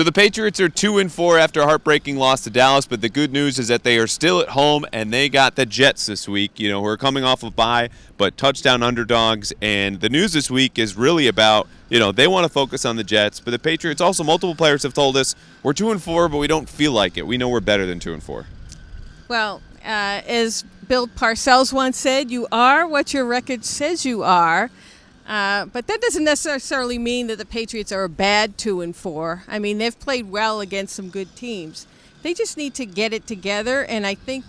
So the Patriots are 2-4 after a heartbreaking loss to Dallas, but the good news is that they are still at home, and they got the Jets this week, who are coming off of bye, but touchdown underdogs. And the news this week is really about, they want to focus on the Jets, but the Patriots also, multiple players have told us, we're 2-4, but we don't feel like it. We know we're better than 2-4. Well, as Bill Parcells once said, you are what your record says you are. But that doesn't necessarily mean that the Patriots are a bad 2-4. I mean, they've played well against some good teams. They just need to get it together, and I think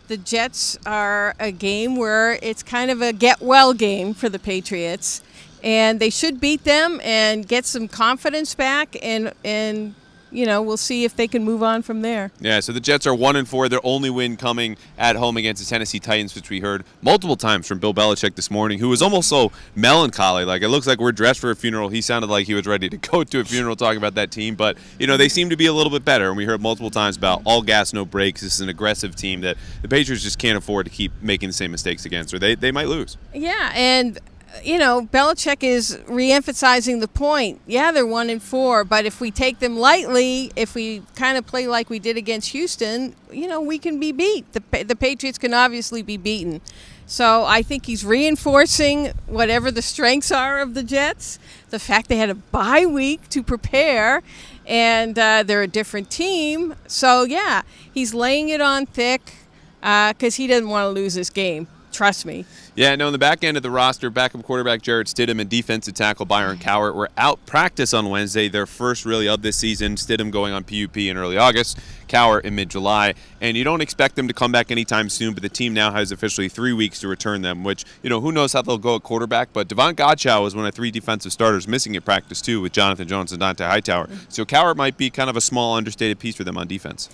the Jets are a game where it's kind of a get-well game for the Patriots, and they should beat them and get some confidence back, and we'll see if they can move on from there. Yeah, so the Jets are 1-4. Their only win coming at home against the Tennessee Titans, which we heard multiple times from Bill Belichick this morning, who was almost so melancholy. Like, it looks like we're dressed for a funeral. He sounded like he was ready to go to a funeral talking about that team. But, they seem to be a little bit better. And we heard multiple times about all gas, no brakes. This is an aggressive team that the Patriots just can't afford to keep making the same mistakes against, or they might lose. Yeah, and Belichick is reemphasizing the point. Yeah, they're 1-4, but if we take them lightly, if we kind of play like we did against Houston, we can be beat. The Patriots can obviously be beaten. So I think he's reinforcing whatever the strengths are of the Jets, the fact they had a bye week to prepare, and they're a different team. So, yeah, he's laying it on thick because he doesn't want to lose this game. Trust me. Yeah, no, in the back end of the roster, backup quarterback Jarrett Stidham and defensive tackle Byron Cowart were out practice on Wednesday, their first really of this season. Stidham going on PUP in early August, Cowart in mid-July. And you don't expect them to come back anytime soon, but the team now has officially 3 weeks to return them, which, who knows how they'll go at quarterback. But Devon Godchaux was one of 3 defensive starters missing at practice, too, with Jonathan Jones and Dante Hightower. So Cowart might be kind of a small, understated piece for them on defense.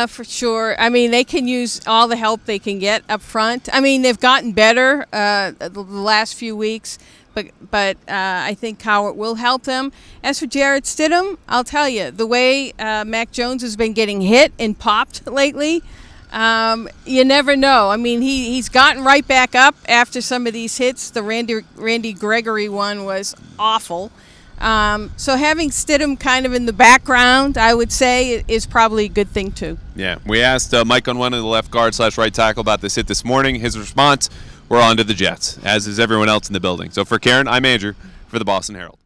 For sure. I mean, they can use all the help they can get up front. I mean, they've gotten better the last few weeks, but I think Cowart will help them. As for Jarrett Stidham, I'll tell you, the way Mac Jones has been getting hit and popped lately, you never know. I mean, he's gotten right back up after some of these hits. The Randy Gregory one was awful. So having Stidham kind of in the background, I would say, is probably a good thing, too. Yeah. We asked Mike Unwin, the left guard / right tackle, about this hit this morning. His response, we're on to the Jets, as is everyone else in the building. So for Karen, I'm Andrew for the Boston Herald.